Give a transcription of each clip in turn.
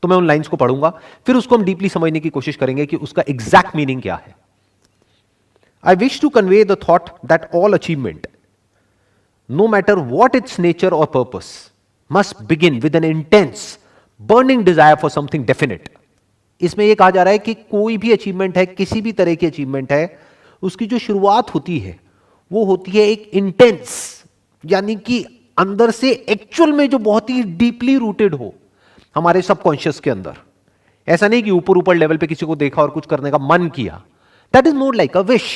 तो मैं उन लाइंस को पढ़ूंगा, फिर उसको हम डीपली समझने की कोशिश करेंगे कि उसका एग्जैक्ट मीनिंग क्या है। I wish to convey the thought that all achievement, no matter what its nature or purpose, must begin with an intense, burning desire for something definite. इसमें यह कहा जा रहा है कि कोई भी अचीवमेंट है, किसी भी तरह की अचीवमेंट है, उसकी जो शुरुआत होती है वो होती है एक इंटेंस, यानी कि अंदर से एक्चुअल में जो बहुत ही डीपली रूटेड हो हमारे सबकॉन्शियस के अंदर। ऐसा नहीं कि ऊपर ऊपर लेवल पे किसी को देखा और कुछ करने का मन किया, that is more like a wish.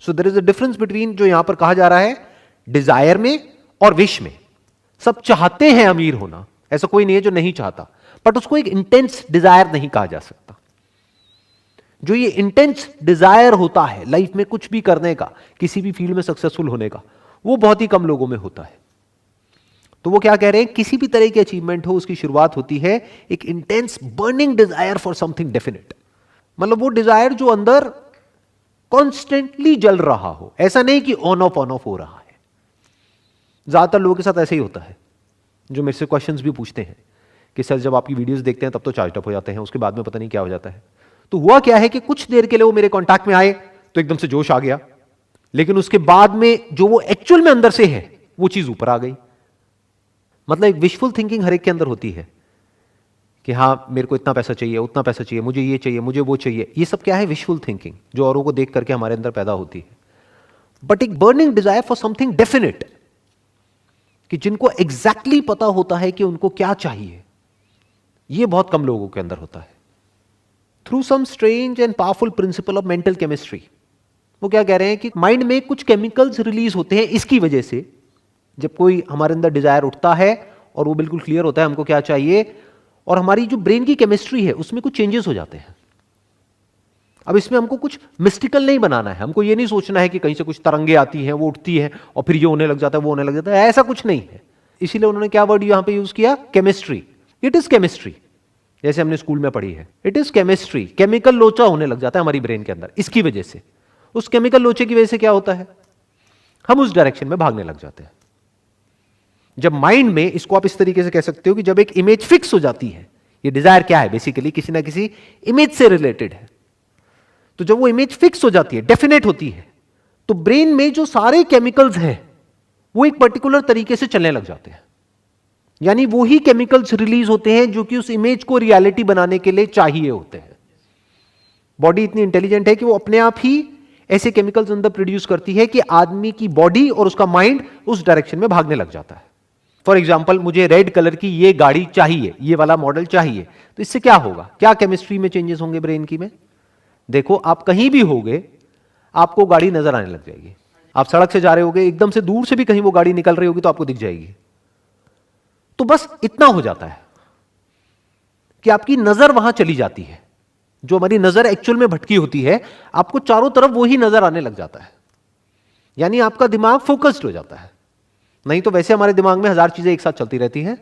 So there is a difference between जो यहां पर कहा जा रहा है डिजायर में और विश में। सब चाहते हैं अमीर होना, ऐसा कोई नहीं है जो नहीं चाहता, बट उसको एक इंटेंस डिजायर नहीं कहा जा सकता। जो ये इंटेंस डिजायर होता है लाइफ में कुछ भी करने का, किसी भी फील्ड में सक्सेसफुल होने का, वो बहुत ही कम लोगों में होता है। तो वो क्या कह रहे हैं, किसी भी तरह की अचीवमेंट हो उसकी शुरुआत होती है एक intense burning desire for something definite. मतलब वो डिजायर जो अंदर कॉन्स्टेंटली जल रहा हो, ऐसा नहीं कि ऑन ऑफ हो रहा है। ज्यादातर लोगों के साथ ऐसे ही होता है जो मेरे से क्वेश्चंस भी पूछते हैं कि सर जब आपकी वीडियोस देखते हैं तब तो चार्ज अप हो जाते हैं, उसके बाद में पता नहीं क्या हो जाता है। तो हुआ क्या है कि कुछ देर के लिए वो मेरे कांटेक्ट में आए तो एकदम से जोश आ गया, लेकिन उसके बाद में जो वो एक्चुअल में अंदर से है वो चीज ऊपर आ गई। मतलब एक विशफुल थिंकिंग हर एक के अंदर होती है कि हाँ मेरे को इतना पैसा चाहिए, उतना पैसा चाहिए, मुझे ये चाहिए, मुझे वो चाहिए। ये सब क्या है, विशफुल थिंकिंग जो औरों को देख करके हमारे अंदर पैदा होती है। बट एक burning desire for something definite, कि जिनको एग्जैक्टली पता होता है कि उनको क्या चाहिए, यह बहुत कम लोगों के अंदर होता है। Through some strange and powerful principle of mental chemistry, वो क्या कह रहे हैं कि माइंड में कुछ केमिकल्स रिलीज होते हैं इसकी वजह से। जब कोई हमारे अंदर डिजायर उठता है और वो बिल्कुल क्लियर होता है हमको क्या चाहिए, और हमारी जो ब्रेन की केमिस्ट्री है उसमें कुछ चेंजेस हो जाते हैं। अब इसमें हमको कुछ मिस्टिकल नहीं बनाना है, हमको ये नहीं सोचना है कि कहीं से कुछ तरंगे आती हैं, वो उठती है और फिर ये होने लग जाता है, वो होने लग जाता है, ऐसा कुछ नहीं है। इसीलिए उन्होंने क्या वर्ड यहां पे यूज किया, केमिस्ट्री। इट इज केमिस्ट्री, जैसे हमने स्कूल में पढ़ी है, इट इज केमिस्ट्री। केमिकल लोचा होने लग जाता है हमारी ब्रेन के अंदर, इसकी वजह से। उस केमिकल लोचे की वजह से क्या होता है, हम उस डायरेक्शन में भागने लग जाते हैं। जब माइंड में, इसको आप इस तरीके से कह सकते हो कि जब एक इमेज फिक्स हो जाती है, ये डिजायर क्या है, बेसिकली किसी ना किसी इमेज से रिलेटेड है, तो जब वो इमेज फिक्स हो जाती है, डेफिनेट होती है, तो ब्रेन में जो सारे केमिकल्स हैं वो एक पर्टिकुलर तरीके से चलने लग जाते हैं। यानी वो ही केमिकल्स रिलीज होते हैं जो कि उस इमेज को रियलिटी बनाने के लिए चाहिए होते हैं। बॉडी इतनी इंटेलिजेंट है कि वो अपने आप ही ऐसे केमिकल्स अंदर प्रोड्यूस करती है कि आदमी की बॉडी और उसका माइंड उस डायरेक्शन में भागने लग जाता है। फॉर एग्जाम्पल, मुझे रेड कलर की ये गाड़ी चाहिए, ये वाला मॉडल चाहिए, तो इससे क्या होगा, क्या केमिस्ट्री में चेंजेस होंगे ब्रेन की में। देखो आप कहीं भी होगे आपको गाड़ी नजर आने लग जाएगी। आप सड़क से जा रहे होगे, एकदम से दूर से भी कहीं वो गाड़ी निकल रही होगी तो आपको दिख जाएगी। तो बस इतना हो जाता है कि आपकी नजर वहां चली जाती है। जो हमारी नजर एक्चुअल में भटकी होती है, आपको चारों तरफ वही नजर आने लग जाता है। यानी आपका दिमाग फोकस्ड हो जाता है। नहीं तो वैसे हमारे दिमाग में हजार चीजें एक साथ चलती रहती हैं,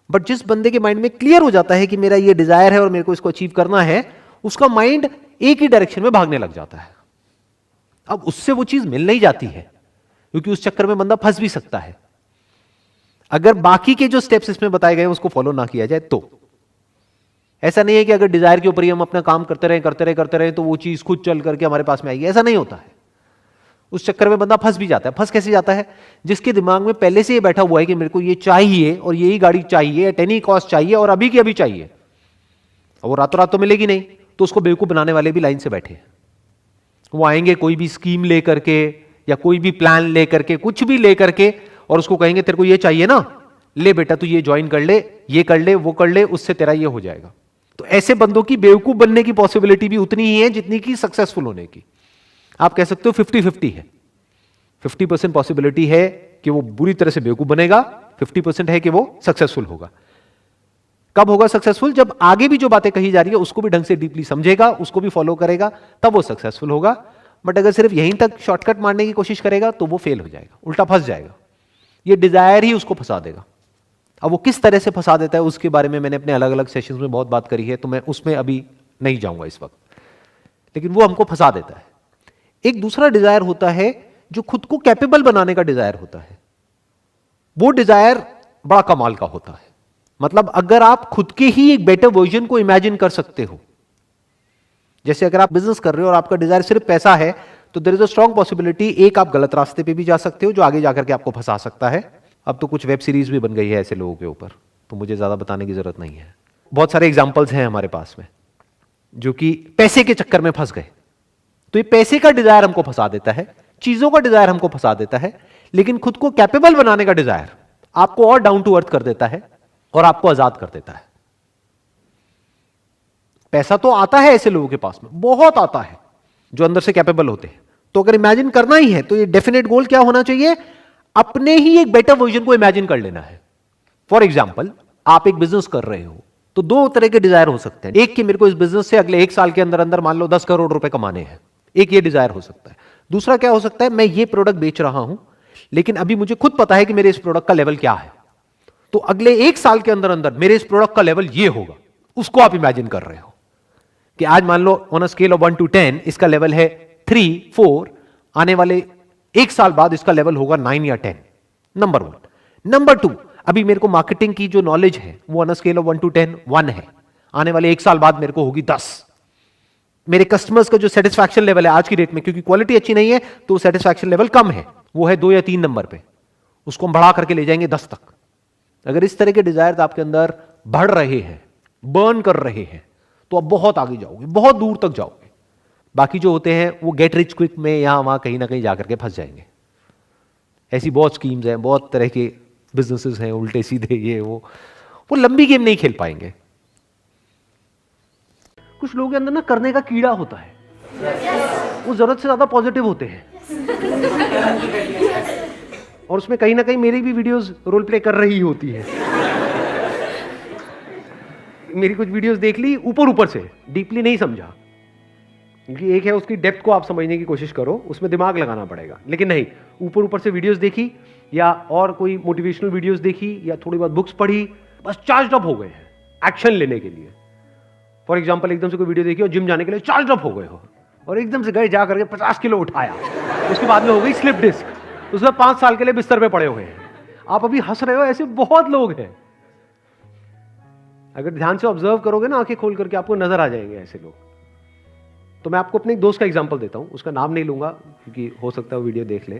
बट जिस बंदे के माइंड में क्लियर हो जाता है कि मेरा ये डिजायर है और मेरे को इसको अचीव करना है, उसका माइंड एक ही डायरेक्शन में भागने लग जाता है। अब उससे वो चीज मिल नहीं जाती है, क्योंकि उस चक्कर में बंदा फंस भी सकता है अगर बाकी के जो स्टेप्स इसमें बताए गए उसको फॉलो ना किया जाए तो। ऐसा नहीं है कि अगर डिजायर के ऊपर ही हम अपना काम करते रहे तो वो चीज खुद चल करके हमारे पास में आएगी, ऐसा नहीं होता है। उस चक्कर में बंदा फंस भी जाता है। फंस कैसे जाता है, जिसके दिमाग में पहले से ये बैठा हुआ है कि मेरे को ये चाहिए और यही गाड़ी चाहिए, एट एनी कॉस्ट चाहिए और अभी की अभी चाहिए, और वो रातों रात तो मिलेगी नहीं, तो उसको बेवकूफ बनाने वाले भी लाइन से बैठे हैं। वो आएंगे कोई भी स्कीम लेकर के या कोई भी प्लान लेकर के, कुछ भी लेकर के, और उसको कहेंगे तेरे को ये चाहिए ना, ले बेटा तू ये ज्वाइन कर ले, ये कर ले, वो कर ले, उससे तेरा ये हो जाएगा। तो ऐसे बंदों की बेवकूफ बनने की पॉसिबिलिटी भी उतनी ही है जितनी की सक्सेसफुल होने की। आप कह सकते हो 50-50 है। 50% पॉसिबिलिटी है कि वो बुरी तरह से बेवकूफ बनेगा, 50% है कि वो सक्सेसफुल होगा। कब होगा सक्सेसफुल, जब आगे भी जो बातें कही जा रही है उसको भी ढंग से डीपली समझेगा, उसको भी फॉलो करेगा, तब वो सक्सेसफुल होगा। बट अगर सिर्फ यहीं तक शॉर्टकट मारने की कोशिश करेगा तो वो फेल हो जाएगा, उल्टा फंस जाएगा। ये डिजायर ही उसको फंसा देगा। अब वो किस तरह से फंसा देता है उसके बारे में मैंने अपने अलग अलग सेशंस में बहुत बात करी है, तो मैं उसमें अभी नहीं जाऊंगा इस वक्त, लेकिन वो हमको फंसा देता है। एक दूसरा डिजायर होता है जो खुद को कैपेबल बनाने का डिजायर होता है। वो डिजायर बड़ा कमाल का होता है। मतलब अगर आप खुद के ही एक बेटर वर्जन को इमेजिन कर सकते हो, जैसे अगर आप बिजनेस कर रहे हो और आपका डिजायर सिर्फ पैसा है, तो there is a strong possibility एक आप गलत रास्ते पे भी जा सकते हो जो आगे जाकर के आपको फंसा सकता है। अब तो कुछ वेब सीरीज भी बन गई है ऐसे लोगों के ऊपर, तो मुझे ज्यादा बताने की जरूरत नहीं है। बहुत सारे एग्जाम्पल्स हैं हमारे पास में जो कि पैसे के चक्कर में फंस गए। तो ये पैसे का डिजायर हमको फंसा देता है, चीजों का डिजायर हमको फंसा देता है, लेकिन खुद को कैपेबल बनाने का डिजायर आपको और डाउन टू अर्थ कर देता है और आपको आजाद कर देता है। पैसा तो आता है ऐसे लोगों के पास में, बहुत आता है, जो अंदर से कैपेबल होते हैं। तो अगर इमेजिन करना ही है तो ये डेफिनेट गोल क्या होना चाहिए, अपने ही एक बेटर वर्जन को इमेजिन कर लेना है। फॉर एग्जाम्पल, आप एक बिजनेस कर रहे हो तो दो तरह के डिजायर हो सकते हैं। एक कि मेरे को इस बिजनेस से अगले 1 साल के अंदर अंदर मान लो 10 करोड़ रुपए कमाने हैं, एक ये डिजायर हो सकता है। दूसरा क्या हो सकता है, मैं ये प्रोडक्ट बेच रहा हूं लेकिन अभी मुझे खुद पता है कि मेरे इस प्रोडक्ट का लेवल क्या है, तो अगले 1 साल के अंदर अंदर मेरे इस प्रोडक्ट का लेवल ये होगा। उसको आप इमेजिन कर रहे हो कि आज मान लो on a scale of 1 to 10 इसका लेवल है 3, 4, आने वाले 1 साल बाद इसका लेवल होगा 9 या 10। नंबर 1। नंबर 2, अभी मेरे को मार्केटिंग की जो नॉलेज है वो on a scale of 1 to 10 1 है, आने वाले 1 साल बाद मेरे को होगी 10। मेरे कस्टमर्स का जो सेटिस्फैक्शन लेवल है आज की डेट में, क्योंकि क्वालिटी अच्छी नहीं है तो सेटिस्फैक्शन लेवल कम है, वो है 2 या 3 नंबर पे, उसको हम बढ़ा करके ले जाएंगे 10 तक। अगर इस तरह के डिजायर आपके अंदर बढ़ रहे हैं, बर्न कर रहे हैं, तो आप बहुत आगे जाओगे, बहुत दूर तक जाओगे। बाकी जो होते हैं वो गेट रिच क्विक में यहां वहां कहीं ना कहीं जाकर के फंस जाएंगे। ऐसी बहुत स्कीम्स हैं, बहुत तरह के बिजनेसेस हैं, उल्टे सीधे ये वो लंबी गेम नहीं खेल पाएंगे। कुछ लोगों के अंदर ना करने का कीड़ा होता है, वो जरूरत से ज्यादा पॉजिटिव होते हैं और उसमें कहीं ना कहीं मेरी भी वीडियोस रोल प्ले कर रही होती है। मेरी कुछ वीडियोस देख ली ऊपर ऊपर से, डीपली नहीं समझा, क्योंकि एक है उसकी डेप्थ को आप समझने की कोशिश करो, उसमें दिमाग लगाना पड़ेगा, लेकिन नहीं, ऊपर ऊपर से वीडियोस देखी या और कोई मोटिवेशनल वीडियोस देखी या थोड़ी बहुत बुक्स पढ़ी, बस चार्ज अप हो गए हैं एक्शन लेने के लिए। फॉर एग्जाम्पल, एकदम से कोई वीडियो देखी और जिम जाने के लिए चार्ज अप हो गए हो और एकदम से गए जा करके 50 किलो उठाया, उसके बाद में हो गई स्लिप डिस्क, उसमें 5 साल के लिए बिस्तर पे पड़े हुए हैं। आप अभी हंस रहे हो, ऐसे बहुत लोग हैं। अगर ध्यान से ऑब्जर्व करोगे ना आंखें खोल करके, आपको नजर आ जाएंगे ऐसे लोग। तो मैं आपको अपने एक दोस्त का एग्जांपल देता हूं, उसका नाम नहीं लूंगा क्योंकि हो सकता है वो वीडियो देख ले,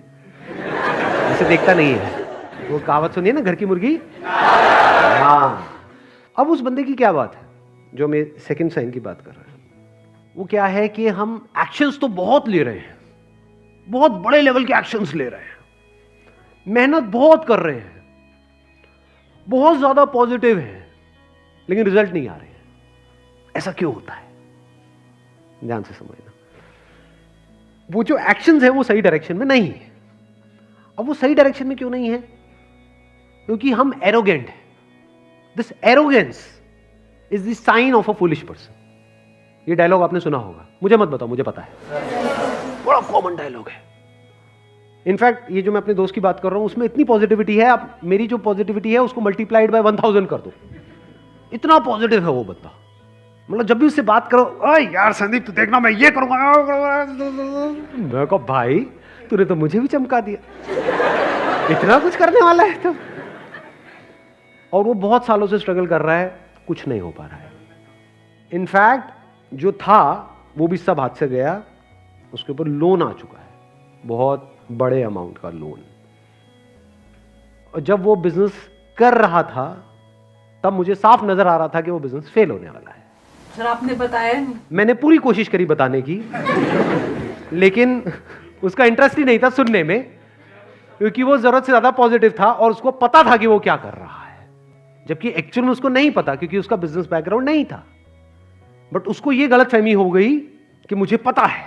ऐसे देखता नहीं है। वो कहावत सुनिए ना, घर की मुर्गी। हाँ, अब उस बंदे की क्या बात है जो मैं सेकंड साइन की बात कर रहा हूं, वो क्या है कि हम एक्शंस तो बहुत ले रहे हैं, बहुत बड़े लेवल के एक्शंस ले रहे हैं, मेहनत बहुत कर रहे हैं, बहुत ज्यादा पॉजिटिव है, लेकिन रिजल्ट नहीं आ रहे हैं। ऐसा क्यों होता है, ध्यान से समझना। वो जो एक्शंस है वो सही डायरेक्शन में नहीं है। अब वो सही डायरेक्शन में क्यों नहीं है, क्योंकि हम एरोगेंट हैं। This arrogance is the sign of a foolish person. ये डायलॉग आपने सुना होगा, मुझे मत बताओ, मुझे पता है, बड़ा कॉमन डायलॉग है। इनफैक्ट ये जो मैं अपने दोस्त की बात कर रहा हूं उसमें इतनी पॉजिटिविटी है, आप मेरी जो पॉजिटिविटी है उसको मल्टीप्लाइड बाय 1000 कर दो, इतना पॉजिटिव है वो बंदा। मतलब जब भी उससे बात करो, ओए यार संदीप तू देखना मैं ये करूंगा, मैं कहा भाई तूने तो मुझे भी चमका दिया, इतना कुछ करने वाला है तो। और वो बहुत सालों से स्ट्रगल कर रहा है, कुछ नहीं हो पा रहा है। इनफैक्ट जो था वो भी सब हाथ से गया, उसके ऊपर लोन आ चुका है, बहुत बड़े अमाउंट का लोन। और जब वो बिजनेस कर रहा था तब मुझे साफ नजर आ रहा था कि वो बिजनेस फेल होने वाला है। सर आपने बताया, मैंने पूरी कोशिश करी बताने की, लेकिन उसका इंटरेस्ट ही नहीं था सुनने में, क्योंकि वो जरूरत से ज्यादा पॉजिटिव था और उसको पता था कि वो क्या कर रहा है, जबकि एक्चुअल में उसको नहीं पता क्योंकि उसका बिजनेस बैकग्राउंड नहीं था। बट उसको ये गलतफहमी हो गई कि मुझे पता है।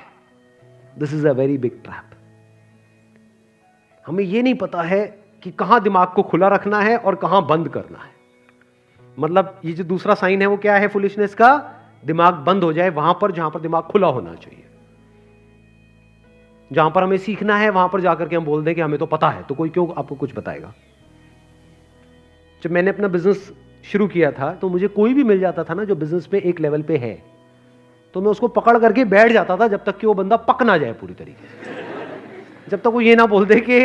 This is a very big trap. हमें यह नहीं पता है कि कहां दिमाग को खुला रखना है और कहां बंद करना है। मतलब ये जो दूसरा साइन है वो क्या है फुलिशनेस का, दिमाग बंद हो जाए वहां पर जहां पर दिमाग खुला होना चाहिए। जहां पर हमें सीखना है वहां पर जाकर के हम बोल दें कि हमें तो पता है, तो कोई क्यों आपको कुछ बताएगा। जब मैंने अपना बिजनेस शुरू किया था तो मुझे कोई भी मिल जाता था ना जो बिजनेस पे एक लेवल पे है, तो मैं उसको पकड़ करके बैठ जाता था जब तक कि वो बंदा पक ना जाए पूरी तरीके से, जब तक वो ये ना बोल दे कि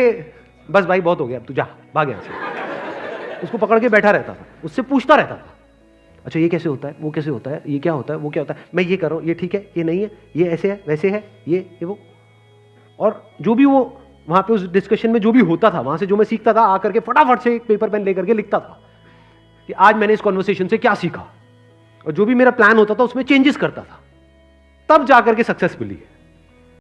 बस भाई बहुत हो गया अब तू जा भाग यहां से। उसको पकड़ के बैठा रहता था, उससे पूछता रहता था, अच्छा ये कैसे होता है, वो कैसे होता है, ये क्या होता है, वो क्या होता है, मैं ये कर रहा हूं, ये ठीक है, ये नहीं है, ये ऐसे है, वैसे है, ये वो। और जो भी वो वहां पे उस डिस्कशन में जो भी होता था, वहां से जो मैं सीखता था, आकर के फटाफट से एक पेपर पेन लेकर के लिखता था कि आज मैंने इस कॉन्वर्सेशन से क्या सीखा, और जो भी मेरा प्लान होता था उसमें चेंजेस करता था, तब जाकर के सक्सेस मिली है।